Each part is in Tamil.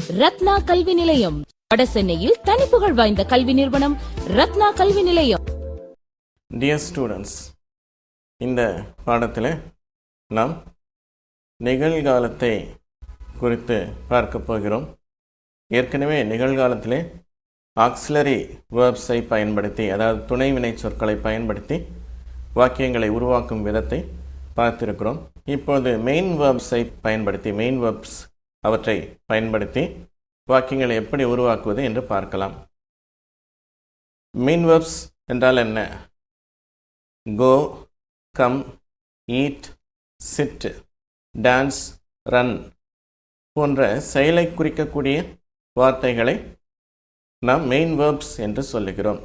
ரத்னா கல்வி நிலையம், வடசென்னையில் தனிப்புகழ் வாய்ந்த கல்வி நிறுவனம் ரத்னா கல்வி நிலையம். டியர் ஸ்டூடெண்ட்ஸ், இந்த பாடத்தில் நாம் நிகழ்காலத்தை குறித்து பார்க்க போகிறோம். ஏற்கனவே நிகழ்காலத்திலே ஆக்சிலரி வேர்ப்ஸை பயன்படுத்தி, அதாவது துணை வினை சொற்களை பயன்படுத்தி வாக்கியங்களை உருவாக்கும் விதத்தை பார்த்திருக்கிறோம். இப்போது மெயின் வேர்ப்ஸை பயன்படுத்தி, மெயின் வேர்ப்ஸ் அவற்றை பயன்படுத்தி வாக்கியங்களை எப்படி உருவாக்குவது என்று பார்க்கலாம். மெயின் வேர்ப்ஸ் என்றால் என்ன? Go, come, eat, sit, dance, run போன்ற செயலை குறிக்கக்கூடிய வார்த்தைகளை நாம் மெயின் வேர்ப்ஸ் என்று சொல்லுகிறோம்.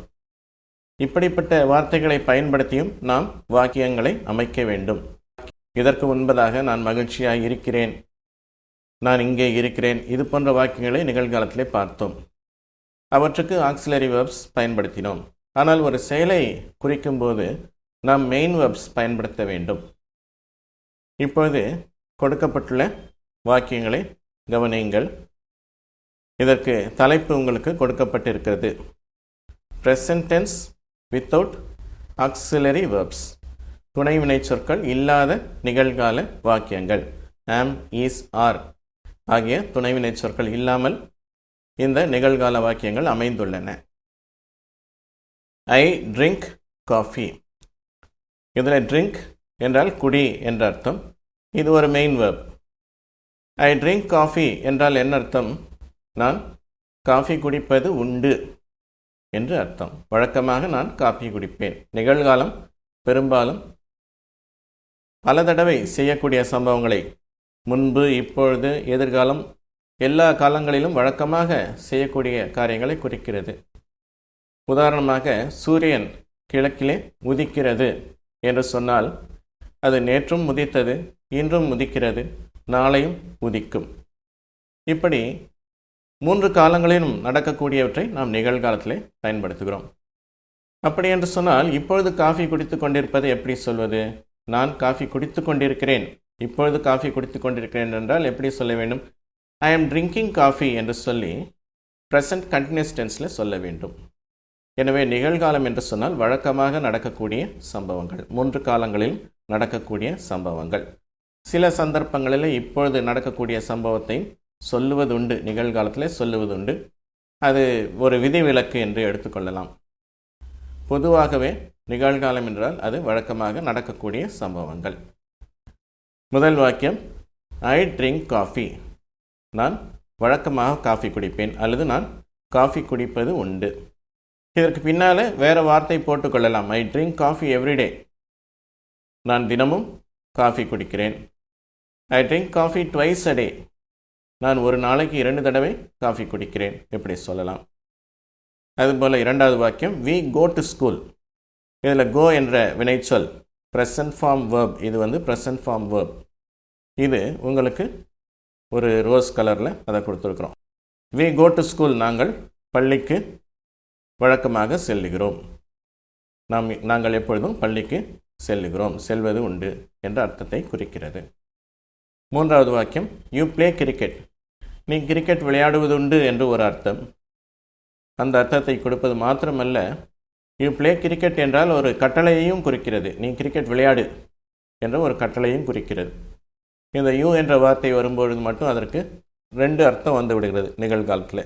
இப்படிப்பட்ட வார்த்தைகளை பயன்படுத்தியும் நாம் வாக்கியங்களை அமைக்க வேண்டும். இதற்கு முன்பதாக நான் மகிழ்ச்சியாக இருக்கிறேன், நான் இங்கே இருக்கிறேன், இது போன்ற வாக்கியங்களை நிகழ்காலத்திலே பார்த்தோம். அவற்றுக்கு ஆக்சிலரி வேர்ப்ஸ் பயன்படுத்தினோம். ஆனால் ஒரு செயலை குறிக்கும்போது நாம் மெயின் வேர்ப்ஸ் பயன்படுத்த வேண்டும். இப்பொழுது கொடுக்கப்பட்டுள்ள வாக்கியங்களை கவனியுங்கள். இதற்கு தலைப்பு உங்களுக்கு கொடுக்கப்பட்டிருக்கிறது. Present tense without auxiliary verbs, துணை வினை சொற்கள் இல்லாத நிகழ்கால வாக்கியங்கள். ஆம், இஸ், ஆர் ஆகிய துணை வினை சொற்கள் இல்லாமல் இந்த நிகழ்கால வாக்கியங்கள் அமைந்துள்ளன. ஐ ட்ரிங்க் காஃபி. இதில் ட்ரிங்க் என்றால் குடி என்ற அர்த்தம். இது ஒரு மெயின் வேர்ப். ஐ ட்ரிங்க் காஃபி என்றால் என்ன அர்த்தம்? நான் காஃபி குடிப்பது உண்டு என்று அர்த்தம். வழக்கமாக நான் காஃபி குடிப்பேன். நிகழ்காலம் பெரும்பாலும் பல தடவை செய்யக்கூடிய சம்பவங்களை, முன்பு, இப்பொழுது, எதிர்காலம், எல்லா காலங்களிலும் வழக்கமாக செய்யக்கூடிய காரியங்களை குறிக்கிறது. உதாரணமாக, சூரியன் கிழக்கிலே உதிக்கிறது என்று சொன்னால் அது நேற்றும் உதித்தது, இன்றும் உதிக்கிறது, நாளையும் உதிக்கும். இப்படி 3 காலங்களிலும் நடக்கக்கூடியவற்றை நாம் நிகழ்காலத்திலே பயன்படுத்துகிறோம். அப்படி என்று சொன்னால் இப்பொழுது காஃபி குடித்து கொண்டிருப்பது எப்படி சொல்வது? நான் காஃபி குடித்து கொண்டிருக்கிறேன், இப்பொழுது காஃபி குடித்து கொண்டிருக்கிறேன் என்றால் எப்படி சொல்ல வேண்டும்? ஐ ஆம் ட்ரிங்கிங் காஃபி என்று சொல்லி ப்ரெசன்ட் கண்டினியூஸ் டென்ஸில் சொல்ல வேண்டும். எனவே நிகழ்காலம் என்று சொன்னால் வழக்கமாக நடக்கக்கூடிய சம்பவங்கள், 3 காலங்களில் நடக்கக்கூடிய சம்பவங்கள். சில சந்தர்ப்பங்களில் இப்பொழுது நடக்கக்கூடிய சம்பவத்தை சொல்லுவதுண்டு, நிகழ்காலத்தில் சொல்லுவதுண்டு. அது ஒரு விதிவிலக்கு என்று எடுத்துக்கொள்ளலாம். பொதுவாகவே நிகழ்காலம் என்றால் அது வழக்கமாக நடக்கக்கூடிய சம்பவங்கள். முதல் வாக்கியம், ஐ ட்ரிங்க் காஃபி. நான் வழக்கமாக காஃபி குடிப்பேன், அல்லது நான் காஃபி குடிப்பது உண்டு. இதற்கு பின்னால் வேறு வார்த்தை போட்டுக்கொள்ளலாம். I drink coffee every day. நான் தினமும் காஃபி குடிக்கிறேன். I drink coffee twice a day. நான் ஒரு நாளைக்கு 2 தடவை காஃபி குடிக்கிறேன், எப்படி சொல்லலாம். அதுபோல் இரண்டாவது வாக்கியம், வி கோ டு ஸ்கூல். இதில் கோ என்ற வினைச்சொல் ப்ரெசன்ட் ஃபார்ம் வேர்ப். இது ப்ரெசன்ட் ஃபார்ம் வேர்ப். இது உங்களுக்கு ஒரு ரோஸ் கலரில் அதை கொடுத்துருக்குறோம். வி கோ டு ஸ்கூல், நாங்கள் பள்ளிக்கு வழக்கமாக செல்லுகிறோம். நாங்கள் எப்பொழுதும் பள்ளிக்கு செல்லுகிறோம், செல்வது உண்டு என்ற அர்த்தத்தை குறிக்கிறது. மூன்றாவது வாக்கியம், யூ ப்ளே கிரிக்கெட். நீ கிரிக்கெட் விளையாடுவது உண்டு என்று ஒரு அர்த்தம். அந்த அர்த்தத்தை கொடுப்பது மாத்திரமல்ல, யூ ப்ளே கிரிக்கெட் என்றால் ஒரு கட்டளையையும் குறிக்கிறது. நீ கிரிக்கெட் விளையாடு என்ற ஒரு கட்டளையும் குறிக்கிறது. இந்த யூ என்ற வார்த்தை வரும்பொழுது மட்டும் அதற்கு 2 அர்த்தம் வந்து விடுகிறது நிகழ்காலத்தில்.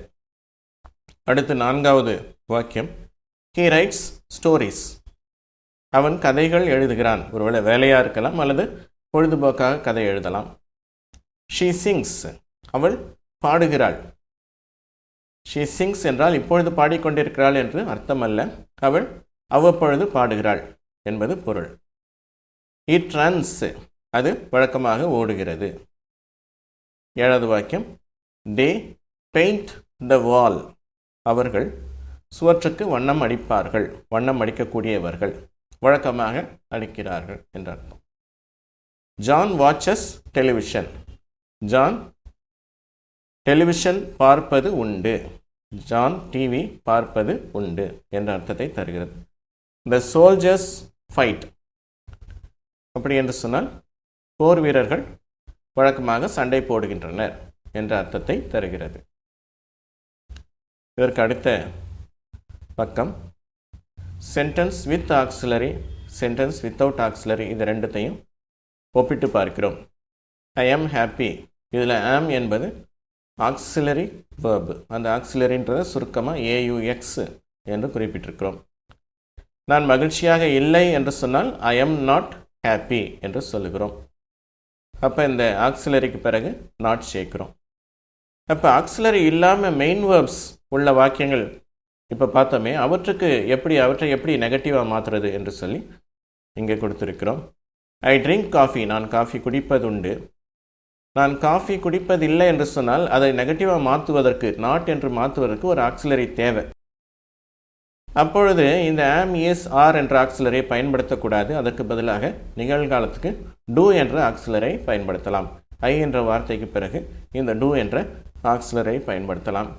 அடுத்து 4வது வாக்கியம், ஹீ ரைட்ஸ் ஸ்டோரிஸ். அவன் கதைகள் எழுதுகிறான். ஒருவேளை வேலையாக இருக்கலாம், அல்லது பொழுதுபோக்காக கதை எழுதலாம். She sings. அவள் பாடுகிறாள். ஷீ சிங்ஸ் என்றால் இப்பொழுது பாடிக்கொண்டிருக்கிறாள் என்று அர்த்தம் அல்ல. அவள் அவ்வப்பொழுது பாடுகிறாள் என்பது பொருள். It runs. அது வழக்கமாக ஓடுகிறது. 7வது வாக்கியம், தே பெயிண்ட் த வால். அவர்கள் சுவற்றுக்கு வண்ணம் அடிப்பார்கள். வண்ணம் அடிக்கக்கூடியவர்கள், வழக்கமாக அடிக்கிறார்கள் என்ற அர்த்தம். John watches television. John television பார்ப்பது உண்டு. ஜான் டிவி பார்ப்பது உண்டு என்ற அர்த்தத்தை தருகிறது. The soldiers fight. அப்படி என்று சொன்னால் போர் வீரர்கள் வழக்கமாக சண்டை போடுகின்றனர் என்ற அர்த்தத்தை தருகிறது. இதற்கு அடுத்த பக்கம் sentence with auxiliary, sentence without auxiliary, இது ரெண்டுத்தையும் ஒப்பிட்டு பார்க்கிறோம். ஐ ஆம் ஹாப்பி, இதில் ஆம் என்பது ஆக்சிலரி வேர்பு. அந்த ஆக்சிலரின்றதை சுருக்கமாக ஏயுஎக்ஸ் என்று குறிப்பிட்டிருக்கிறோம். நான் மகிழ்ச்சியாக இல்லை என்று சொன்னால் ஐ ஆம் நாட் ஹாப்பி என்று சொல்லுகிறோம். அப்போ இந்த ஆக்சிலரிக்கு பிறகு நாட் சேர்க்கிறோம். அப்போ ஆக்சிலரி இல்லாமல் மெயின் வேர்ப்ஸ் உள்ள வாக்கியங்கள் இப்போ பார்த்தோமே, அவற்றை எப்படி நெகட்டிவாக மாற்றுறது என்று சொல்லி இங்கே கொடுத்துருக்கிறோம். ஐ ட்ரிங்க் காஃபி, நான் காஃபி குடிப்பதுண்டு. நான் காஃபி குடிப்பதில்லை என்று சொன்னால் அதை நெகட்டிவாக மாற்றுவதற்கு, நாட் என்று மாற்றுவதற்கு ஒரு ஆக்சிலரி தேவை. அப்பொழுது இந்த ஆம், இஸ், ஆர் என்ற ஆக்சிலரை பயன்படுத்தக்கூடாது. அதற்கு பதிலாக நிகழ்காலத்துக்கு டூ என்ற ஆக்சிலரை பயன்படுத்தலாம். ஐ என்ற வார்த்தைக்கு பிறகு இந்த டூ என்ற ஆக்சிலரை பயன்படுத்தலாம்.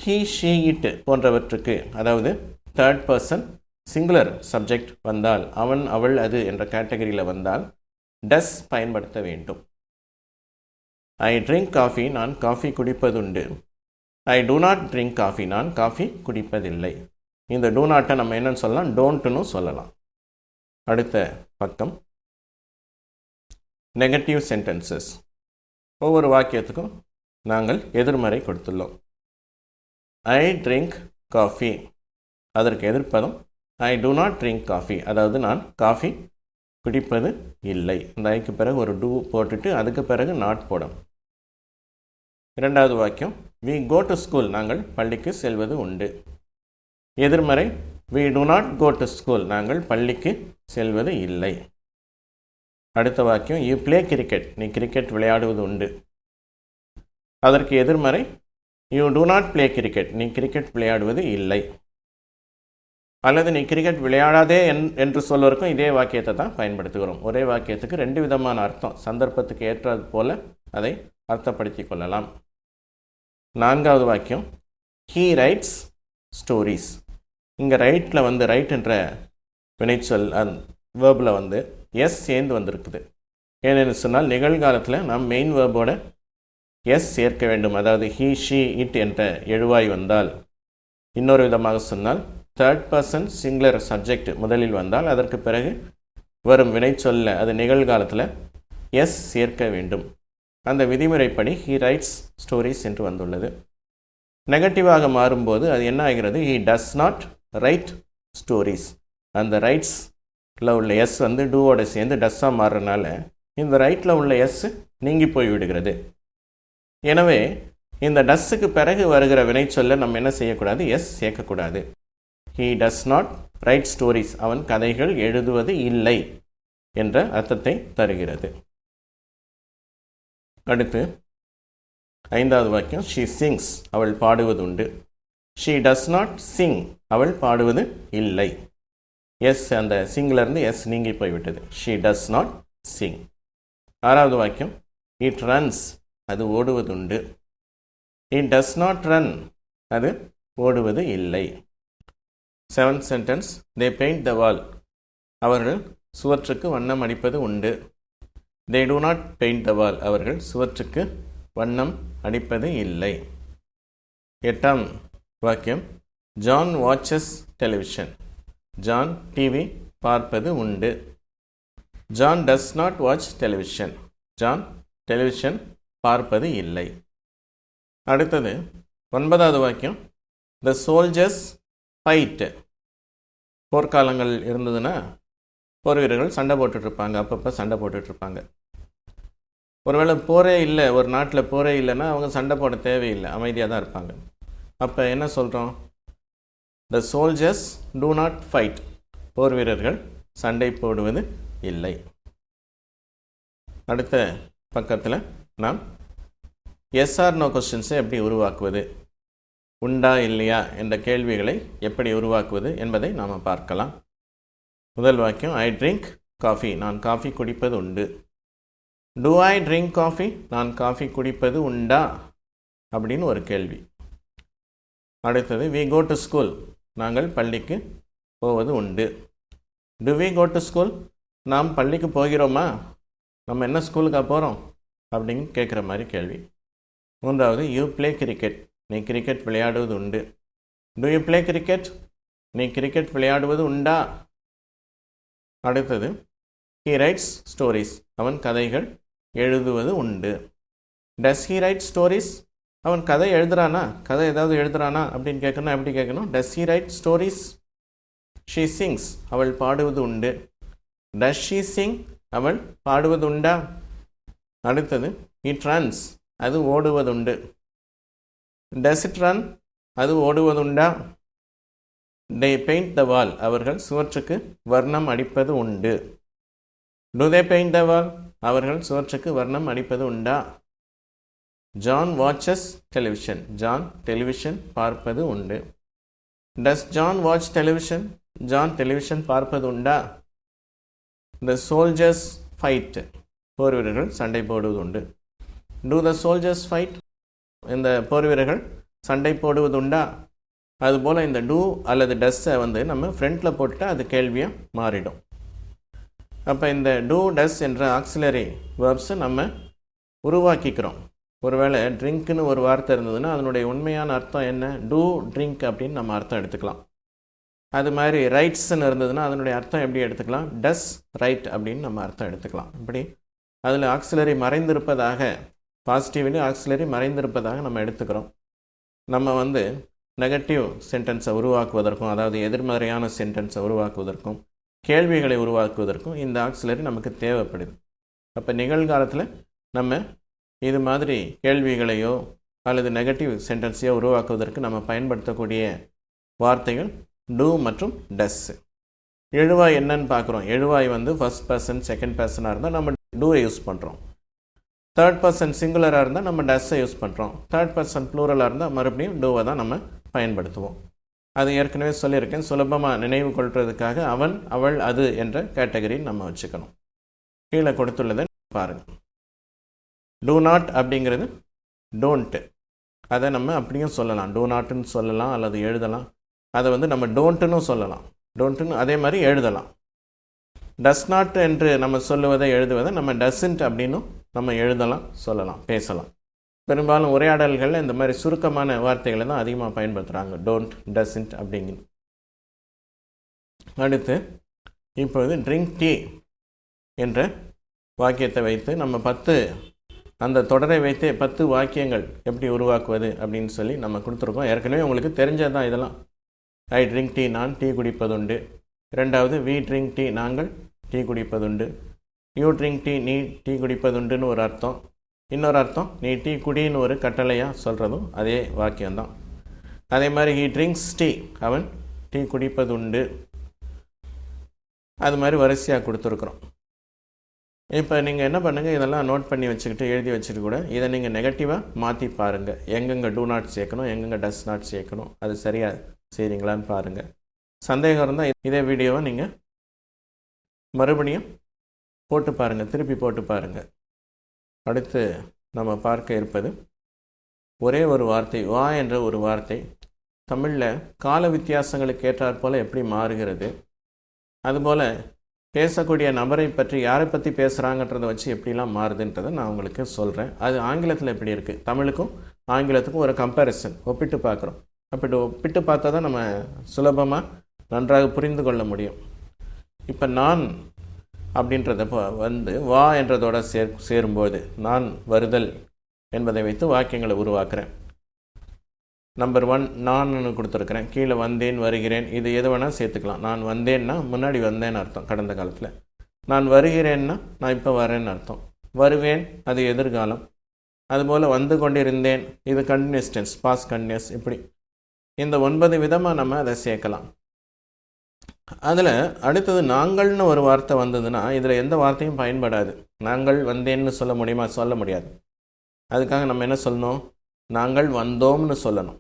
ஹீ, ஷீ, இட் போன்றவற்றுக்கு, அதாவது தேர்ட் பர்சன் சிங்குலர் சப்ஜெக்ட் வந்தால், அவன், அவள், அது என்ற கேட்டகரியில் வந்தால் டஸ் பயன்படுத்த வேண்டும். ஐ ட்ரிங்க் காஃபி, நான் காஃபி குடிப்பதுண்டு. I do not drink coffee, நான் காஃபி குடிப்பதில்லை. இந்த டூ நாட்டை நம்ம என்னன்னு சொல்லலாம், டோன்ட்னு சொல்லலாம். அடுத்த பக்கம் நெகட்டிவ் சென்டென்சஸ். ஒவ்வொரு வாக்கியத்துக்கும் நாங்கள் எதிர்மறை கொடுத்துள்ளோம். ஐ ட்ரிங்க் காஃபி, அதற்கு எதிர்ப்பதம் ஐ டூ நாட் ட்ரிங்க் காஃபி, அதாவது நான் காஃபி குடிப்பது இல்லை. இந்த ஐக்கு பிறகு ஒரு டூ போட்டுட்டு அதுக்கு பிறகு நாட் போடும். இரண்டாவது வாக்கியம் வி கோ டு ஸ்கூல், நாங்கள் பள்ளிக்கு செல்வது உண்டு. எதிர்மறை we do not go to school, நாங்கள் பள்ளிக்கு செல்வது இல்லை. அடுத்த வாக்கியம் யூ பிளே கிரிக்கெட், நீ கிரிக்கெட் விளையாடுவது உண்டு. அதற்கு எதிர்மறை you do not play cricket, நீ கிரிக்கெட் விளையாடுவது இல்லை. அல்லது நீ கிரிக்கெட் விளையாடாதே என்று சொல்வதற்கும் இதே வாக்கியத்தை தான் பயன்படுத்துகிறோம். ஒரே வாக்கியத்துக்கு ரெண்டு விதமான அர்த்தம், சந்தர்ப்பத்துக்கு ஏற்றது போல அதை அர்த்தப்படுத்தி கொள்ளலாம். நான்காவது வாக்கியம் ஹீ ரைட்ஸ் ஸ்டோரிஸ். இங்கே ரைட்டில் ரைட் என்ற வினைச்சொல் வேர்பில் எஸ் சேர்ந்து வந்திருக்குது. ஏன்னு சொன்னால் நிகழ்காலத்தில் நாம் மெயின் வேர்போட எஸ் சேர்க்க வேண்டும். அதாவது ஹீ, ஷீ, இட் என்ற எழுவாய் வந்தால், இன்னொரு விதமாக சொன்னால் தேர்ட் பர்சன் சிங்குலர் சப்ஜெக்ட் முதலில் வந்தால் அதற்கு பிறகு வரும் வினைச்சொல்ல அது நிகழ்காலத்தில் எஸ் சேர்க்க வேண்டும். அந்த விதிமுறைப்படி ஹீ ரைட்ஸ் ஸ்டோரிஸ் என்று வந்துள்ளது. நெகட்டிவாக மாறும்போது அது என்ன ஆகிறது, he does not right stories. அந்த ரைட்ஸில் உள்ள எஸ் டூவோட சேர்ந்து டஸ்ஸாக மாறுறதுனால இந்த ரைட்டில் உள்ள எஸ் நீங்கி போய் விடுகிறது. எனவே இந்த டஸ்ஸுக்கு பிறகு வருகிற வினைச்சொல்ல நம்ம என்ன செய்யக்கூடாது, எஸ் சேர்க்கக்கூடாது. He does not right stories, அவன் கதைகள் எழுதுவது இல்லை என்ற அர்த்தத்தை தருகிறது. அடுத்து ஐந்தாவது வாக்கியம் ஷீ சிங்ஸ், அவள் பாடுவதுண்டு. ஷீ டஸ் நாட் சிங், அவள் பாடுவது இல்லை. எஸ் அந்த சிங்கிலிருந்து எஸ் நீங்கி போய்விட்டது. She does not sing. ஆறாவது வாக்கியம் இட் ரன்ஸ், அது ஓடுவதுண்டு. இட் டஸ் நாட் ரன், அது ஓடுவது இல்லை. Seventh sentence they paint the wall, அவர்கள் சுவற்றுக்கு வண்ணம் அடிப்பது உண்டு. They do not paint the wall, அவர்கள் சுவற்றுக்கு வண்ணம் அடிப்பது இல்லை. எட்டாம் வாக்கியம் John watches television, John TV பார்ப்பது உண்டு. John does not watch television, John television பார்ப்பது இல்லை. அடுத்தது ஒன்பதாவது வாக்கியம் த சோல்ஜர்ஸ் ஃபைட். போர்க்காலங்கள் இருந்ததுன்னா போர் வீரர்கள் சண்டை போட்டுட்ருப்பாங்க, அப்பப்போ சண்டை போட்டுட்ருப்பாங்க. ஒருவேளை போரே இல்லை, ஒரு நாட்டில் போரே இல்லைன்னா அவங்க சண்டை போட தேவையில்லை, அமைதியாக தான் இருப்பாங்க. அப்போ என்ன சொல்கிறோம், the soldiers do not fight, போர் வீரர்கள் சண்டை போடுவது இல்லை. அடுத்த பக்கத்தில் நாம் எஸ்ஆர் நோ கொஸ்டின்ஸை எப்படி உருவாக்குவது, உண்டா இல்லையா என்ற கேள்விகளை எப்படி உருவாக்குவது என்பதை நாம் பார்க்கலாம். முதல் வாக்கியம் ஐ ட்ரிங்க் காஃபி, நான் காஃபி குடிப்பது உண்டு. டு ஐ ட்ரிங்க் காஃபி, நான் காஃபி குடிப்பது உண்டா அப்படின்னு ஒரு கேள்வி. அடுத்தது வி கோ டு ஸ்கூல், நாங்கள் பள்ளிக்கு போவது உண்டு. Do we go to school, நாம் பள்ளிக்கு போகிறோமா, நம்ம என்ன ஸ்கூலுக்காக போகிறோம் அப்படின்னு கேட்குற மாதிரி கேள்வி. மூன்றாவது யூ பிளே கிரிக்கெட், நீ கிரிக்கெட் விளையாடுவது உண்டு. To you play cricket? நீ கிரிக்கெட் விளையாடுவது உண்டா? அடுத்தது ஹீ ரைட்ஸ் ஸ்டோரிஸ். அவன் கதைகள் எழுதுவது உண்டு. Does he right stories? அவன் கதை எழுதுறானா, கதை ஏதாவது எழுதுறானா அப்படின்னு கேட்கணும். எப்படி கேட்கணும்? Does he right stories? She sings. அவள் பாடுவது உண்டு. Does she Singh? அவள் பாடுவது உண்டா? அடுத்தது இட் ரன்ஸ். அது ஓடுவதுண்டு. Does it run? அது ஓடுவதுண்டா? தே பெயிண்ட் த வால். அவர்கள் சுவற்றுக்கு வர்ணம் அடிப்பது உண்டு. To they paint the wall? அவர்கள் சுவற்றுக்கு வர்ணம் அடிப்பது உண்டா? John watches television. John television பார்ப்பது உண்டு. டஸ் John watch television? John television பார்ப்பது உண்டா? The soldiers fight. போர் வீரர்கள் சண்டை போடுவது உண்டு. To the soldiers fight? இந்த போர் வீரர்கள் சண்டை போடுவது உண்டா? அதுபோல் இந்த டூ அல்லது டஸ்ஸை நம்ம ஃப்ரண்ட்டில் போட்டுட்டால் அது கேள்வியாக மாறிடும். அப்போ இந்த டூ டஸ் என்ற ஆக்சிலரி வேர்ப்ஸை நம்ம உருவாக்கிக்கிறோம். ஒருவேளை ட்ரிங்க்னு ஒரு வார்த்தை இருந்ததுன்னா அதனுடைய உண்மையான அர்த்தம் என்ன? டூ ட்ரிங்க் அப்படின்னு நம்ம அர்த்தம் எடுத்துக்கலாம். அது மாதிரி ரைட்ஸ்ன்னு இருந்ததுன்னா அதனுடைய அர்த்தம் எப்படி எடுத்துக்கலாம்? டஸ் ரைட் அப்படின்னு நம்ம அர்த்தம் எடுத்துக்கலாம். இப்படி அதில் ஆக்சிலரி மறைந்திருப்பதாக, பாசிட்டிவ்லி ஆக்சிலரி மறைந்திருப்பதாக நம்ம எடுத்துக்கிறோம். நம்ம நெகட்டிவ் சென்டென்ஸை உருவாக்குவதற்கும், அதாவது எதிர்மறையான சென்டென்ஸை உருவாக்குவதற்கும், கேள்விகளை உருவாக்குவதற்கும் இந்த ஆக்சிலரி நமக்கு தேவைப்படுது. அப்போ நிகழ்காலத்தில் நம்ம இது மாதிரி கேள்விகளையோ அல்லது நெகட்டிவ் சென்டென்ஸையோ உருவாக்குவதற்கு நம்ம பயன்படுத்தக்கூடிய வார்த்தைகள் டூ மற்றும் டஸ். எழுவாய் என்னன்னு பார்க்குறோம். எழுவாய் ஃபர்ஸ்ட் பர்சன் செகண்ட் பர்சனாக இருந்தால் நம்ம டூவை யூஸ் பண்ணுறோம். தேர்ட் பர்சன் சிங்குலராக இருந்தால் நம்ம டஸ்ஸை யூஸ் பண்ணுறோம். தேர்ட் பர்சன் ப்ளூரலாக இருந்தால் மறுபடியும் டூவை தான் நம்ம பயன்படுத்துவோம். அது ஏற்கனவே சொல்லியிருக்கேன். சுலபமாக நினைவு கொள்றதுக்காக அவன், அவள், அது என்ற கேட்டகரின்னு நம்ம வச்சுக்கணும். கீழே கொடுத்துள்ளதை பாருங்கள். டூ நாட் அப்படிங்கிறது டோன்ட்டு. அதை நம்ம அப்படியும் சொல்லலாம். டூ நாட்டுன்னு சொல்லலாம் அல்லது எழுதலாம். அதை நம்ம டோன்ட்டுன்னு சொல்லலாம். டோன்ட்டுன்னு அதே மாதிரி எழுதலாம். டஸ் நாட் என்று நம்ம சொல்லுவதை எழுதுவதை நம்ம டஸ்ன்ட் அப்படின்னு நம்ம எழுதலாம், சொல்லலாம், பேசலாம். பெரும்பாலும் உரையாடல்களில் இந்த மாதிரி சுருக்கமான வார்த்தைகளை தான் அதிகமாக பயன்படுத்துகிறாங்க. டோன்ட், டஸ்ன்ட் அப்படிங்கு. அடுத்து இப்போது ட்ரிங்க் டீ என்ற வாக்கியத்தை வைத்து நம்ம 10 அந்த தொடரை வைத்து 10 வாக்கியங்கள் எப்படி உருவாக்குவது அப்படின்னு சொல்லி நம்ம கொடுத்துருக்கோம். ஏற்கனவே உங்களுக்கு தெரிஞ்சது தான் இதெல்லாம். ஐ ட்ரிங்க் டீ, நான் டீ குடிப்பதுண்டு. ரெண்டாவது வி ட்ரிங்க் டீ, நாங்கள் டீ குடிப்பதுண்டு. யூ ட்ரிங்க் டீ, நீ டீ குடிப்பதுண்டுன்னு ஒரு அர்த்தம். இன்னொரு அர்த்தம் நீ டீ குடின்னு ஒரு கட்டளையாக சொல்கிறதும் அதே வாக்கியம்தான். அதே மாதிரி ஹீ ட்ரிங்க்ஸ் டீ, அவன் டீ குடிப்பதுண்டு. அது மாதிரி வரிசையாக கொடுத்துருக்குறோம். இப்போ நீங்கள் என்ன பண்ணுங்கள், இதெல்லாம் நோட் பண்ணி வச்சுக்கிட்டு எழுதி வச்சுட்டு கூட இதை நீங்கள் நெகட்டிவாக மாற்றி பாருங்கள். எங்கெங்கே டூ நாட் சேர்க்கணும், எங்கெங்கே டஸ் நாட் சேர்க்கணும், அது சரியாக செய்கிறீங்களான்னு பாருங்கள். சந்தேகம் இருந்தால் இதே வீடியோவை நீங்கள் மறுபடியும் போட்டு பாருங்கள், திருப்பி போட்டு பாருங்கள். அடுத்து நம்ம பார்க்க இருப்பது ஒரே ஒரு வார்த்தை, வா என்ற ஒரு வார்த்தை தமிழில் கால வித்தியாசங்களுக்கு ஏற்றாற்போல் எப்படி மாறுகிறது, அதுபோல் பேசக்கூடிய நபரை பற்றி, யாரை பற்றி பேசுகிறாங்கன்றதை வச்சு எப்படிலாம் மாறுதுன்றதை நான் உங்களுக்கு சொல்கிறேன். அது ஆங்கிலத்தில் எப்படி இருக்குது, தமிழுக்கும் ஆங்கிலத்துக்கும் ஒரு கம்பேரிசன், ஒப்பிட்டு பார்க்குறோம். அப்படி ஒப்பிட்டு பார்த்தா தான் நம்ம சுலபமாக நன்றாக புரிந்து கொள்ள முடியும். இப்போ நான் அப்படின்றத வா என்றதோட சேரும்போது நான் வருதல் என்பதை வைத்து வாக்கியங்களை உருவாக்குறேன். நம்பர் 1 நான் கொடுத்துருக்குறேன். கீழே வந்தேன், வருகிறேன், இது எது வேணால் சேர்த்துக்கலாம். நான் வந்தேன்னா முன்னாடி வந்தேன்னு அர்த்தம் கடந்த காலத்தில். நான் வருகிறேன்னா நான் இப்போ வரேன்னு அர்த்தம். வருவேன் அது எதிர்காலம். அதுபோல் வந்து கொண்டிருந்தேன் இது கண்டினியூஸ் டென்ஸ், பாஸ்ட் கண்டினியூஸ். இப்படி இந்த 9 விதமாக நம்ம அதை சேர்க்கலாம். அதில் அடுத்தது நாங்கள்னு ஒரு வார்த்தை வந்ததுன்னா இதில் எந்த வார்த்தையும் பயன்படாது. நாங்கள் வந்தேன்னு சொல்ல முடியுமா? சொல்ல முடியாது. அதுக்காக நம்ம என்ன சொல்லணும்? நாங்கள் வந்தோம்னு சொல்லணும்.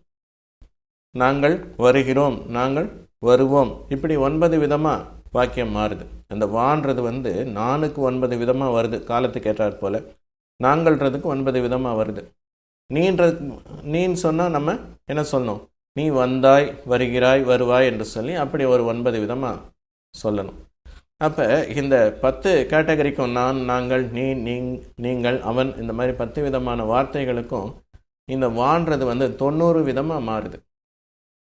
நாங்கள் வருகிறோம், நாங்கள் வருவோம். இப்படி 9 விதமாக வாக்கியம் மாறுது. அந்த வான்றது நானுக்கு 9 விதமாக வருது காலத்துக்கு ஏற்றாற் போல். நாங்கள்ன்றதுக்கு 9 விதமாக வருது. நீன்னு சொன்னால் நம்ம என்ன சொல்லணும்? நீ வந்தாய், வருகிறாய், வருவாய் என்று சொல்லி அப்படி ஒரு 9 விதமாக சொல்லணும். அப்போ இந்த 10 கேட்டகரிக்கும் நான், நாங்கள், நீ, நீங்கள், அவன், இந்த மாதிரி 10 விதமான வார்த்தைகளுக்கும் இந்த வான்றது 90 விதமாக மாறுது.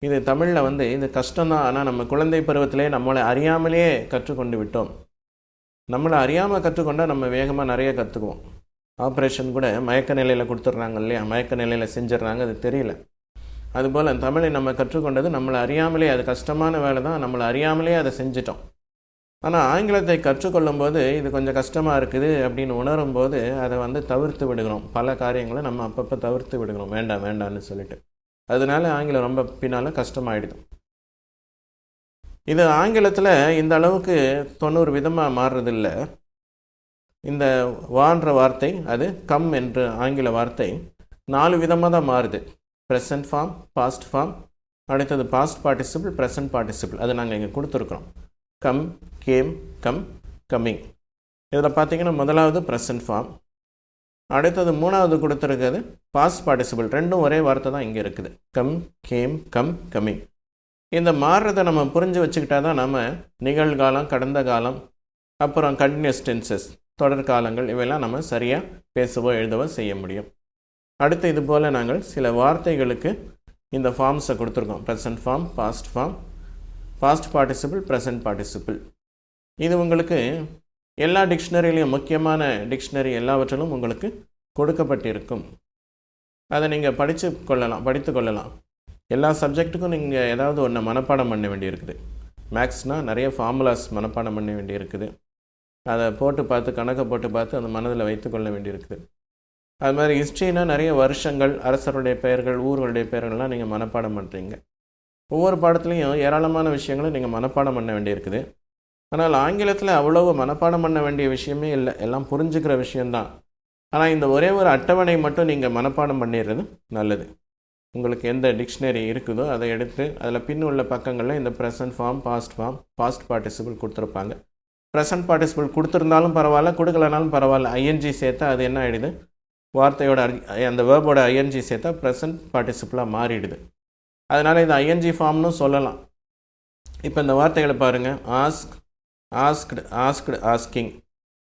இது தமிழில் இது கஷ்டம்தான். ஆனால் நம்ம குழந்தை பருவத்திலே நம்மளை அறியாமலேயே கற்றுக்கொண்டு விட்டோம். நம்மளை அறியாமல் கற்றுக்கொண்டால் நம்ம வேகமாக நிறைய கற்றுக்குவோம். ஆப்ரேஷன் கூட மயக்க நிலையில் கொடுத்துட்றாங்க இல்லையா, மயக்க நிலையில் செஞ்சிடறாங்க, அது தெரியல. அதுபோல் தமிழை நம்ம கற்றுக்கொண்டது நம்மளை அறியாமலே, அது கஷ்டமான வேலை தான், நம்மளை அறியாமலே அதை செஞ்சிட்டோம். ஆனால் ஆங்கிலத்தை கற்றுக்கொள்ளும்போது இது கொஞ்சம் கஷ்டமாக இருக்குது அப்படின்னு உணரும்போது அதை தவிர்த்து விடுகிறோம். பல காரியங்களை நம்ம அப்பப்போ தவிர்த்து விடுகிறோம், வேண்டாம் வேண்டாம்னு சொல்லிட்டு. அதனால ஆங்கிலம் ரொம்ப பின்னால் கஷ்டமாயிடுது. இது ஆங்கிலத்தில் இந்த அளவுக்கு 90 விதமாக மாறுறதில்லை. இந்த வான்ற வார்த்தை அது கம் என்ற ஆங்கில வார்த்தை 4 விதமாக தான் மாறுது. ப்ரெசன்ட் ஃபார்ம், பாஸ்ட் ஃபார்ம், அடுத்தது பாஸ்ட் பார்ட்டிசிபிள், ப்ரெசன்ட் பார்ட்டிசிபிள். அது நாங்கள் இங்கே கொடுத்துருக்குறோம். Come, game, come, coming. இதில் பார்த்தீங்கன்னா முதலாவது ப்ரெசன்ட் ஃபார்ம், அடுத்தது மூணாவது கொடுத்துருக்கிறது பாஸ்ட் பார்ட்டிசிபிள். ரெண்டும் ஒரே வார்த்தை தான் இங்கே இருக்குது. Come, game, come, coming. இந்த மாறுறதை நம்ம புரிஞ்சு வச்சுக்கிட்டா தான் நம்ம நிகழ்காலம், கடந்த காலம், அப்புறம் கண்டினியூஸ் டென்சஸ், தொடர்காலங்கள், இவையெல்லாம் நம்ம சரியாக பேசவோ எழுதவோ செய்ய முடியும். அடுத்து இது போல் நாங்கள் சில வார்த்தைகளுக்கு இந்த ஃபார்ம்ஸை கொடுத்துருக்கோம். Present form, past form, past participle, present participle. இது உங்களுக்கு எல்லா டிக்ஷனரிலையும், முக்கியமான டிக்ஷனரி எல்லாவற்றிலும் உங்களுக்கு கொடுக்கப்பட்டிருக்கும். அதை நீங்கள் படித்து கொள்ளலாம். எல்லா சப்ஜெக்ட்டுக்கும் நீங்கள் ஏதாவது ஒன்று மனப்பாடம் பண்ண வேண்டியிருக்குது. மேக்ஸ்னால் நிறைய ஃபார்முலாஸ் மனப்பாடம் பண்ண வேண்டியிருக்குது. அதை போட்டு பார்த்து, கணக்கை போட்டு பார்த்து அந்த மனதில் வைத்து கொள்ள வேண்டியிருக்குது. அது மாதிரி ஹிஸ்ட்ரினா நிறைய வருஷங்கள், அரசருடைய பெயர்கள், ஊர்களுடைய பெயர்கள்லாம் நீங்கள் மனப்பாடம் பண்ணுறீங்க. ஒவ்வொரு பாடத்துலையும் ஏராளமான விஷயங்களும் நீங்கள் மனப்பாடம் பண்ண வேண்டியிருக்குது. ஆனால் ஆங்கிலத்தில் அவ்வளவு மனப்பாடம் பண்ண வேண்டிய விஷயமே இல்லை, எல்லாம் புரிஞ்சுக்கிற விஷயந்தான். ஆனால் இந்த ஒரே ஒரு அட்டவணை மட்டும் நீங்கள் மனப்பாடம் பண்ணிடுறது நல்லது. உங்களுக்கு எந்த டிக்ஷனரி இருக்குதோ அதை எடுத்து அதில் பின் உள்ள பக்கங்களில் இந்த ப்ரெசன்ட் ஃபார்ம், பாஸ்ட் பார்ட்டிசிபிள் கொடுத்துருப்பாங்க. ப்ரெசன்ட் பார்ட்டிசிபிள் கொடுத்துருந்தாலும் பரவாயில்ல, கொடுக்கலனாலும் பரவாயில்ல, ஐஎன்ஜி சேர்த்தா அது என்ன ஆகிடுது, வார்த்தையோட அந்த வேர்போட ஐஎன்ஜி சேர்த்தா ப்ரெசன்ட் பார்ட்டிசிபிளாக மாறிடுது. அதனால் இது ஐஎன்ஜி ஃபார்ம்னு சொல்லலாம். இப்போ இந்த வார்த்தைகளை பாருங்கள். Asked, asking.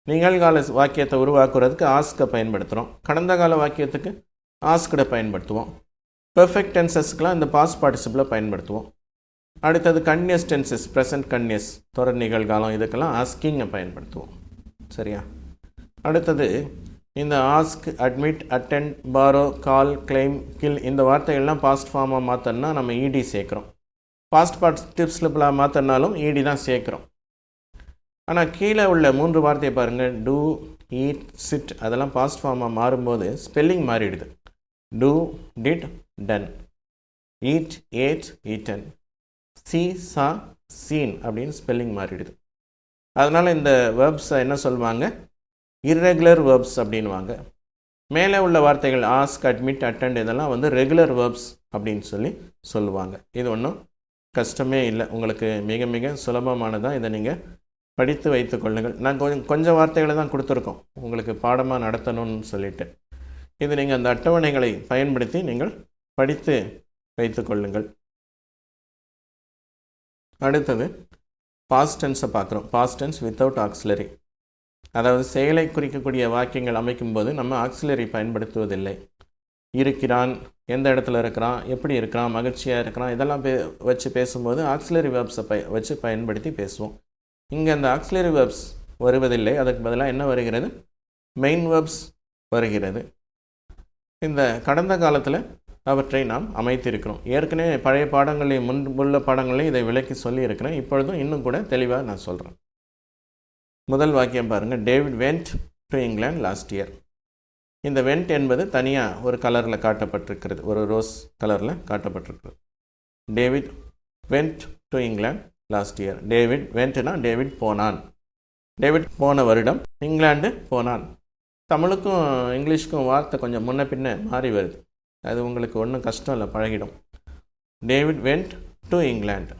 நிகழ்கால வாக்கியத்தை உருவாக்குறதுக்கு ஆஸ்கை பயன்படுத்துகிறோம். கடந்த கால வாக்கியத்துக்கு ஆஸ்கடை பயன்படுத்துவோம். பெர்ஃபெக்ட் டென்சஸ்க்கெலாம் இந்த பாஸ்ட் பார்ட்டிசிபிளை பயன்படுத்துவோம். அடுத்தது கன்டினியூஸ் டென்சஸ், ப்ரெசன்ட் கன்டினியூஸ், தொடர் நிகழ்காலம், இதுக்கெல்லாம் ஆஸ்கிங்கை பயன்படுத்துவோம். சரியா? அடுத்தது இந்த ஆஸ்க், அட்மிட், அட்டெண்ட், பாரோ, கால், கிளைம், கில், இந்த வார்த்தைகள்லாம் பாஸ்ட் ஃபார்மாக மாற்றணும்னா நம்ம இடி சேர்க்குறோம். பாஸ்ட் பார்ட்டிசிபிளாக மாற்றினாலும் இடி தான் சேர்க்குறோம். ஆனால் கீழே உள்ள 3 வார்த்தையை பாருங்கள். டூ, ஈட், சிட், அதெல்லாம் பாஸ்ட் ஃபார்மாக மாறும்போது ஸ்பெல்லிங் மாறிடுது. Do, did, done. Eat, ate, eaten. See, saw, seen அப்படின்னு ஸ்பெல்லிங் மாறிடுது. அதனால் இந்த வேர்ப்ஸை என்ன சொல்லுவாங்க, இர்ரெகுலர் வேர்ப்ஸ் அப்படின்வாங்க. மேலே உள்ள வார்த்தைகள் ஆஸ்க், அட்மிட், அட்டெண்ட் இதெல்லாம் ரெகுலர் வேர்ப்ஸ் அப்படின்னு சொல்லுவாங்க. இது ஒன்றும் கஷ்டமே இல்லை, உங்களுக்கு மிக மிக சுலபமானதான். இதை நீங்கள் படித்து வைத்து கொள்ளுங்கள். நான் கொஞ்சம் வார்த்தைகளை தான் கொடுத்துருக்கோம் உங்களுக்கு பாடமாக நடத்தணும்னு சொல்லிட்டு. இது நீங்கள் அந்த அட்டவணைகளை பயன்படுத்தி நீங்கள் படித்து வைத்து கொள்ளுங்கள். அடுத்தது பாஸ்ட் டென்ஸை பார்க்குறோம். Past tense without auxiliary. அதாவது செயலை குறிக்கக்கூடிய வாக்கியங்கள் அமைக்கும்போது நம்ம ஆக்சிலரி பயன்படுத்துவதில்லை. இருக்கிறான், எந்த இடத்துல இருக்கிறான், எப்படி இருக்கிறான், மகிழ்ச்சியாக இருக்கிறான், இதெல்லாம் வச்சு பேசும்போது ஆக்சிலரி வேர்ப்ஸை வச்சு பயன்படுத்தி பேசுவோம். இங்கே அந்த ஆக்சிலரி வேர்ப்ஸ் வருவதில்லை. அதுக்கு பதிலாக என்ன வருகிறது, மெயின் வேர்ப்ஸ் வருகிறது. இந்த கடந்த காலத்தில் அவற்றை நாம் அமைத்திருக்கிறோம். ஏற்கனவே பழைய பாடங்களையும் முன்புள்ள பாடங்களையும் இதை விளக்கி சொல்லியிருக்கிறேன். இப்பொழுதும் இன்னும் கூட தெளிவாக நான் சொல்கிறேன். முதல் வாக்கியம் பாருங்கள். David went to England last year. இந்த வென்ட் என்பது தனியாக ஒரு கலரில் காட்டப்பட்டிருக்கிறது, ஒரு ரோஸ் கலரில் காட்டப்பட்டிருக்கிறது. David went to England last year. David வென்ட்னா டேவிட் போனான். டேவிட் போன வருடம் இங்கிலாந்து போனான். தமிழுக்கும் இங்கிலீஷுக்கும் வார்த்தை கொஞ்சம் முன்ன பின்ன மாறி வருது. அது உங்களுக்கு ஒன்றும் கஷ்டம் இல்லை, பழகிடும். David went to England.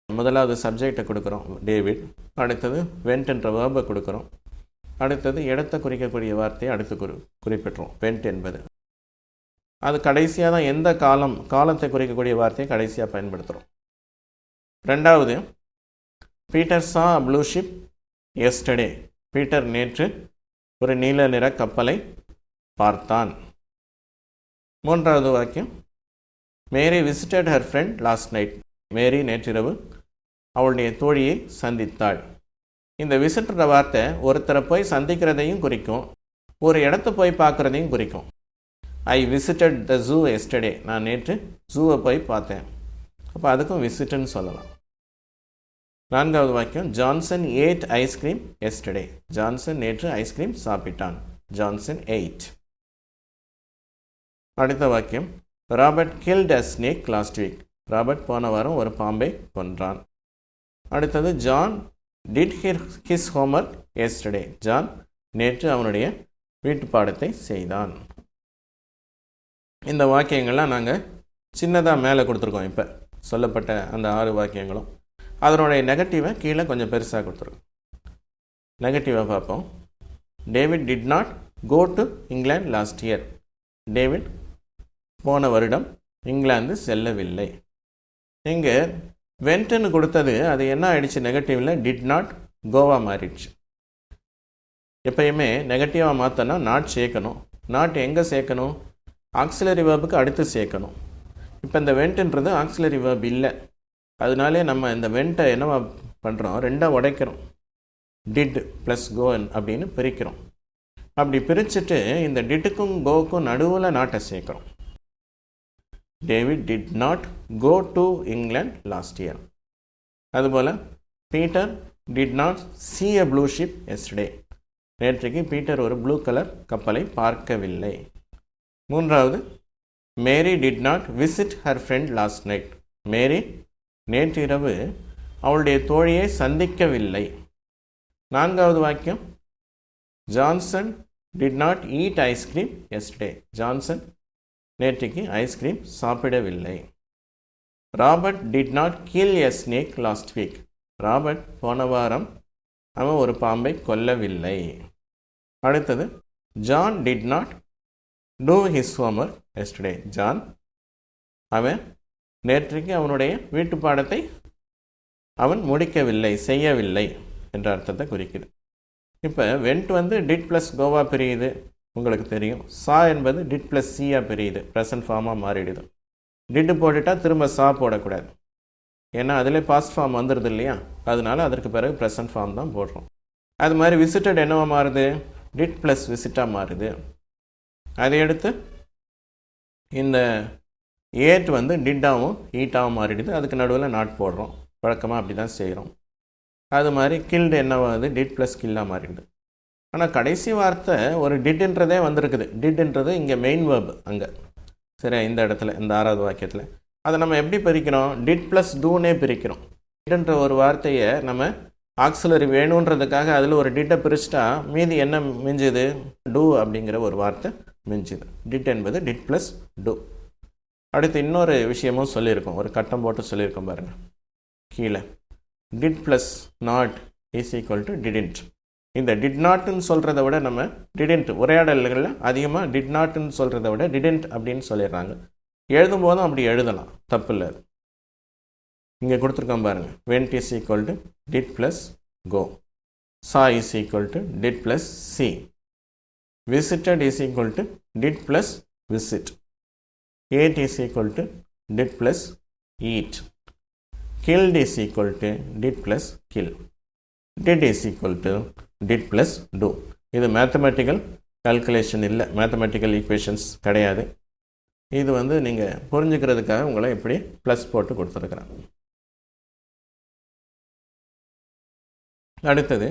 முதலாவது சப்ஜெக்டை கொடுக்குறோம் டேவிட். அடுத்தது வென்ட் என்ற வேர்பை கொடுக்குறோம். அடுத்தது இடத்தை குறிக்கக்கூடிய வார்த்தையை அடுத்து குறிப்பிட்றோம். வென்ட் என்பது அது கடைசியாக தான் எந்த காலத்தை குறிக்கக்கூடிய வார்த்தையை கடைசியாக பயன்படுத்துகிறோம். ரெண்டாவது, பீட்டர் சா ப்ளூ ஷிப் எஸ்டர்டே. பீட்டர் நேற்று ஒரு நீல நிற கப்பலை பார்த்தான். மூன்றாவது வாக்கியம், Mary visited her friend last night. Mary நேற்றிரவு அவளுடைய தோழியை சந்தித்தாள். இந்த விசிட்ற வார்த்தை ஒருத்தரை போய் சந்திக்கிறதையும் குறிக்கும், ஒரு இடத்த போய் பார்க்குறதையும் குறிக்கும். I visited the zoo yesterday. நான் நேற்று ஜூவை போய் பார்த்தேன். அப்போ அதுக்கும் விசிட்டுன்னு சொல்லலாம். நான்காவது வாக்கியம், Johnson ate ice cream yesterday. Johnson நேற்று ஐஸ்கிரீம் சாப்பிட்டான். Johnson ate. அடுத்த வாக்கியம், Robert killed a snake last week. Robert போன வாரம் ஒரு பாம்பை கொன்றான். அடுத்தது, John did his homework yesterday. John நேற்று அவனுடைய வீட்டு பாடத்தை செய்தான். இந்த வாக்கியங்கள்லாம் நாங்கள் சின்னதாக மேலே கொடுத்துருக்கோம். இப்போ சொல்லப்பட்ட அந்த 6 வாக்கியங்களும் அதனுடைய நெகட்டிவை கீழே கொஞ்சம் பெருசாக கொடுத்துருக்கோம். நெகட்டிவாக பார்ப்போம். David did not go to England last year. David போன வருடம் இங்கிலாந்து செல்லவில்லை. இங்கே வென்ட்டுன்னு கொடுத்தது அது என்ன ஆயிடுச்சு, நெகட்டிவில் டிட் நாட் கோவா மாறிடுச்சு. எப்பயுமே நெகட்டிவாக மாற்றனா நாட் சேர்க்கணும். நாட் எங்கே சேர்க்கணும், ஆக்சிலரி வேர்புக்கு அடுத்து சேர்க்கணும். இப்போ இந்த வென்ட்டுன்றது ஆக்சிலரி வேர்ப் இல்லை. அதனாலே நம்ம இந்த வென்ட்டை என்னவா பண்ணுறோம், ரெண்டாக உடைக்கிறோம். டிட் ப்ளஸ் கோன் அப்படின்னு பிரிக்கிறோம். அப்படி பிரிச்சுட்டு இந்த டிட்டுக்கும் கோவுக்கும் நடுவில் நாட்டை சேர்க்குறோம். David did not go to England last year. அதுபோல் Peter did not see a blue ship yesterday. நேற்றைக்கு பீட்டர் ஒரு ப்ளூ கலர் கப்பலை பார்க்கவில்லை. மூன்றாவது, Mary did not visit her friend last night. Mary நேற்று இரவு அவளுடைய தோழியை சந்திக்கவில்லை. நான்காவது வாக்கியம், Johnson did not eat ice cream yesterday. Johnson நேற்றைக்கு ஐஸ்கிரீம் சாப்பிடவில்லை. Robert did not kill a snake last week. Robert போன வாரம் அவன் ஒரு பாம்பை கொல்லவில்லை. அடுத்தது, John did not do his homework yesterday. John அவன் நேற்றைக்கு அவனுடைய வீட்டு பாடத்தை அவன் முடிக்கவில்லை, செய்யவில்லை என்ற அர்த்தத்தை குறிக்குது. இப்போ வென்ட் வந்து டிட் ப்ளஸ் கோவா பிரியுது, உங்களுக்கு தெரியும். சா என்பது டிட் ப்ளஸ் சியா பிரியுது, ப்ரெசன்ட் ஃபார்மாக மாறிடுது. டிட்டு போட்டுட்டால் திரும்ப சா போடக்கூடாது, ஏன்னா அதில் பாஸ்ட் ஃபார்ம் வந்துடுது இல்லையா, அதனால அதற்கு பிறகு ப்ரெசன்ட் ஃபார்ம் தான் போடுறோம். அது மாதிரி விசிட்டட் என்னவா மாறுது, டிட் ப்ளஸ் விசிட்டாக மாறுது. அதை எடுத்து இந்த ஏட் வந்து டிட்டாகவும் ஈட்டாகவும் மாறிடுது, அதுக்கு நடுவில் நாட் போடுறோம். வழக்கமாக அப்படி தான் செய்கிறோம். அது மாதிரி கில்டு என்னவாகுது, டிட் ப்ளஸ் கில்லாக மாறிடுது. ஆனால் கடைசி வார்த்தை ஒரு டிட்ன்றதே வந்திருக்குது. டிட்ன்றது இங்கே மெயின் வேர்பு அங்கே, சரி, இந்த இடத்துல இந்த 6வது வாக்கியத்தில். அதை நம்ம எப்படி பிரிக்கிறோம், டிட் ப்ளஸ் டூனே பிரிக்கிறோம். டிட்ன்ற ஒரு வார்த்தையை நம்ம ஆக்சிலரி வேணுன்றதுக்காக அதில் ஒரு டிட்டை பிரிச்சுட்டா மீதி என்ன மிஞ்சுது, டூ அப்படிங்கிற ஒரு வார்த்தை மிஞ்சுது. டிட் என்பது டிட் ப்ளஸ் டூ. அடுத்து இன்னொரு விஷயமும் சொல்லியிருக்கோம், ஒரு கட்டம் போட்டு சொல்லியிருக்கோம் பாருங்கள் கீழே. Did plus not is equal to didn't. இந்த டிட் நாட்டுன்னு சொல்கிறத விட நம்ம டிடென்ட், உரையாடல்களில் அதிகமாக டிட் நாட்டுன்னு சொல்கிறத விட டிடென்ட் அப்படின்னு சொல்லிடுறாங்க. எழுதும் போதும் அப்படி எழுதலாம், தப்பு இல்லை. இங்கே கொடுத்துருக்கோம் பாருங்கள், went is equal to did plus go, saw is equal to did plus see, visited is equal to did plus visit, ate is equal to did plus eat, killed is equal to did plus kill, did is equal to did plus do. இது மேத்தமெட்டிக்கல் கால்குலேஷன் இல்லை, மேத்தமெட்டிக்கல் ஈக்குவேஷன்ஸ் கிடையாது. இது வந்து நீங்கள் புரிஞ்சுக்கிறதுக்காக உங்களை இப்படி ப்ளஸ் போட்டு கொடுத்துருக்குறேன். அடுத்தது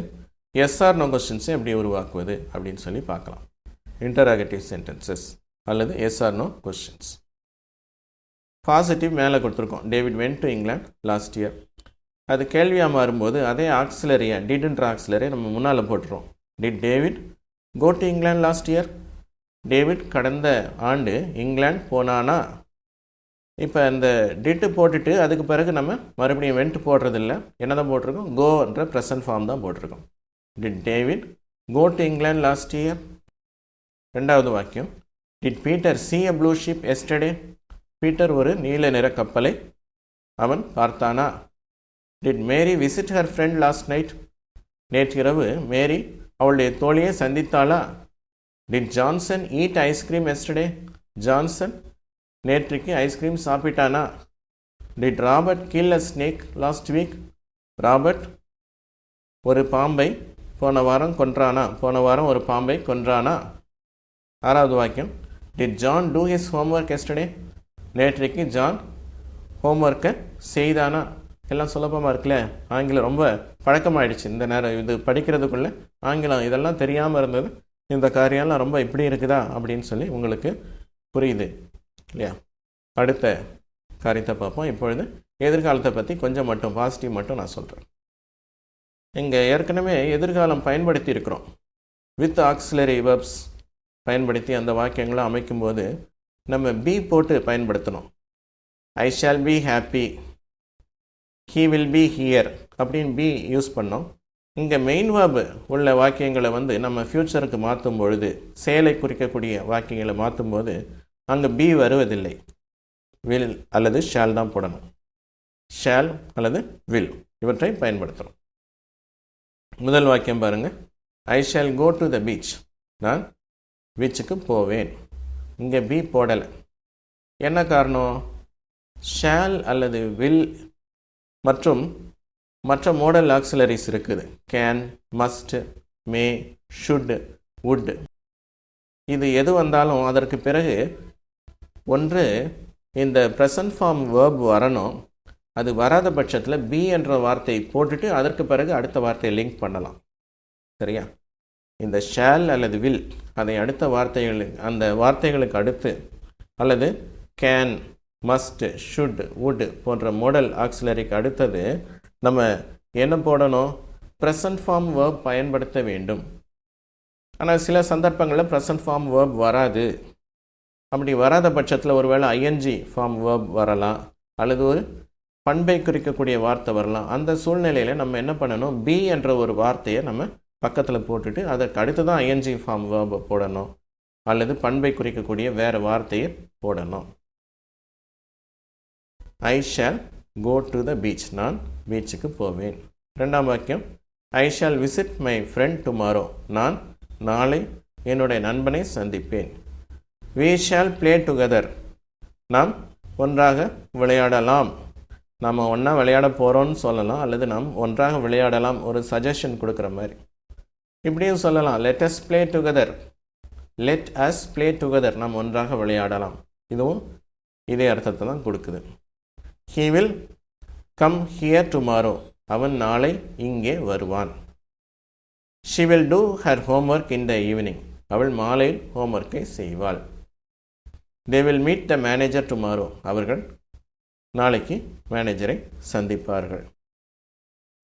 எஸ்ஆர் நோ கொஸ்டின்ஸை எப்படி உருவாக்குவது அப்படின்னு சொல்லி பார்க்கலாம். இன்டராகேட்டிவ் சென்டென்சஸ் அல்லது எஸ்ஆர் நோ கொஸ்டின்ஸ். பாசிட்டிவ் மேலே கொடுத்துருக்கோம், David went to England last year. அது கேள்வியாக மாறும்போது அதே ஆக்சிலரியா டிட்ன்ற ஆக்சிலரியை நம்ம முன்னால் போட்டுருவோம். Did David go to England last year. David கடந்த ஆண்டு இங்கிலாந்து போனானா. இப்போ இந்த டிட்டு போட்டுட்டு அதுக்கு பிறகு நம்ம மறுபடியும் வென்ட் போடுறதில்ல, என்ன தான் போட்டிருக்கோம், கோன்ற ப்ரெசன்ட் ஃபார்ம் தான் போட்டிருக்கோம். Did David go to England last year. ரெண்டாவது வாக்கியம், did Peter see a blue ship yesterday. Peter ஒரு நீல நிற கப்பலை அவன் பார்த்தானா. Did Mary visit her friend last night. நேற்று இரவு மேரி அவளுடைய தோழியை சந்தித்தாளா. Did Johnson eat ice cream yesterday. Johnson நேற்றுக்கு ஐஸ்கிரீம் சாப்பிட்டானா? Did Robert kill a snake last week? Robert ஒரு பாம்பை போன வாரம் கொன்றானா? போன வாரம் ஒரு பாம்பை கொன்றானா? ஆறாவது வாக்கியம், did John do his homework yesterday? நேற்றைக்கு ஜான் ஹோம்ஒர்க்கை செய்தானா? எல்லாம் சுலபமாக இருக்குல்ல. ஆங்கிலம் ரொம்ப பழக்கமாயிடுச்சு இந்த நேரம். இது படிக்கிறதுக்குள்ளே ஆங்கிலம் இதெல்லாம் தெரியாமல் இருந்தது. இந்த காரியம்லாம் ரொம்ப இப்படி இருக்குதா அப்படின்னு சொல்லி உங்களுக்கு புரியுது இல்லையா? அடுத்த காரியத்தை பார்ப்போம். இப்பொழுது எதிர்காலத்தை பற்றி கொஞ்சம் மட்டும் பாசிட்டிவ் மட்டும் நான் சொல்கிறேன். இங்கே ஏற்கனவே எதிர்காலம் பயன்படுத்தி இருக்கிறோம். வித் ஆக்சிலரி வெர்ப்ஸ் பயன்படுத்தி அந்த வாக்கியங்களை அமைக்கும்போது நம்ம பி போட்டு பயன்படுத்தணும். I shall be happy, he will be here அப்படின்னு பி யூஸ் பண்ணோம். இங்கே மெயின் வேர்பு உள்ள வாக்கியங்களை நம்ம ஃப்யூச்சருக்கு மாற்றும் பொழுது, செயலை குறிக்கக்கூடிய வாக்கியங்களை மாற்றும் போது அங்கே பி வருவதில்லை. வில் அல்லது ஷால் தான் போடணும். ஷால் அல்லது வில் இவற்றை பயன்படுத்தணும். முதல் வாக்கியம் பாருங்கள். I shall go to the beach, நான் பீச்சுக்கு போவேன். இங்கே பி போடலை. என்ன காரணம்? ஷால் அல்லது வில் மற்றும் மற்ற மோடல் ஆக்சிலரிஸ் இருக்குது. Can, must, May, should, would. இது எது வந்தாலும் அதற்கு பிறகு ஒன்று இந்த ப்ரெசன்ட் ஃபார்ம் வேர்ப் வரணும். அது வராத பட்சத்தில் பி என்ற வார்த்தையை போட்டுட்டு அதற்கு பிறகு அடுத்த வார்த்தையை லிங்க் பண்ணலாம். சரியா? இந்த ஷால் அல்லது வில் அதை அடுத்த அந்த வார்த்தைகளுக்கு அடுத்து அல்லது கேன், மஸ்ட், ஷுட், வுட் போன்ற மோடல் ஆக்சிலரிக்கு அடுத்தது நம்ம என்ன போடணும்? ப்ரெசன்ட் ஃபார்ம் வேர்ப் பயன்படுத்த வேண்டும். ஆனால் சில சந்தர்ப்பங்களில் ப்ரெசன்ட் ஃபார்ம் வேர்ப் வராது. அப்படி வராத பட்சத்தில் ஒருவேளை ஐஎன்ஜி ஃபார்ம் வேர்ப் வரலாம், அல்லது ஒரு பண்பை குறிக்கக்கூடிய வார்த்தை வரலாம். அந்த சூழ்நிலையில் நம்ம என்ன பண்ணணும்? பி என்ற ஒரு வார்த்தையை நம்ம பக்கத்தில் போட்டுட்டு அதற்கு அடுத்து தான் ஐஎன்ஜி ஃபார்ம் வேர்பை போடணும், அல்லது பண்பை குறிக்கக்கூடிய வேறு வார்த்தையை போடணும். I shall go to the beach, நான் பீச்சுக்கு போவேன். ரெண்டாம் வாக்கியம், I shall visit my friend tomorrow, நான் நாளை என்னுடைய நண்பனை சந்திப்பேன். வி ஷால் ப்ளே டுகெதர், நாம் ஒன்றாக விளையாடலாம். நாம் ஒன்றா விளையாட போகிறோன்னு சொல்லலாம், அல்லது நாம் ஒன்றாக விளையாடலாம், ஒரு சஜஷன் கொடுக்குற மாதிரி. இப்படியும் சொல்லலாம், let us play together, let us play together, நாம் ஒன்றாக விளையாடலாம். இதுவும் இதே அர்த்தத்தை தான் கொடுக்குது. He will come here tomorrow, அவன் நாளை இங்கே வருவான். She will do her homework in the evening, அவள் மாலையில் ஹோம்ஒர்க்கை செய்வாள். They will meet the manager tomorrow, அவர்கள் நாளைக்கு மேனேஜரை சந்திப்பார்கள்.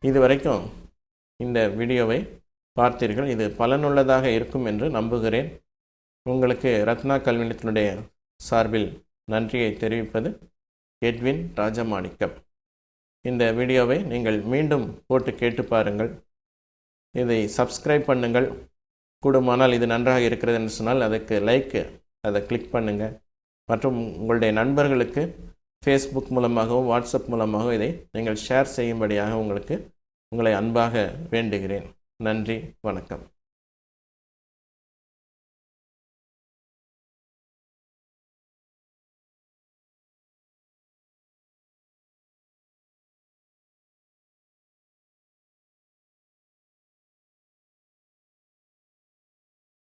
இதுவரைக்கும் இந்த வீடியோவை பார்த்தீர்கள். இது பலனுள்ளதாக இருக்கும் என்று நம்புகிறேன். உங்களுக்கு ரத்னா கல்வி நிலையத்தினுடைய சார்பில் நன்றியை தெரிவிப்பது எட்வின் ராஜமாணிக்கம். இந்த வீடியோவை நீங்கள் மீண்டும் போட்டு கேட்டு பாருங்கள். இதை சப்ஸ்கிரைப் பண்ணுங்கள். கூடுமானால் இது நன்றாக இருக்கிறது என்று சொன்னால் அதுக்கு அதை கிளிக் பண்ணுங்கள். மற்றும் உங்களுடைய நண்பர்களுக்கு ஃபேஸ்புக் மூலமாகவும் வாட்ஸ்அப் மூலமாகவும் இதை நீங்கள் ஷேர் செய்யும்படியாக உங்களை அன்பாக வேண்டுகிறேன். நன்றி, வணக்கம்.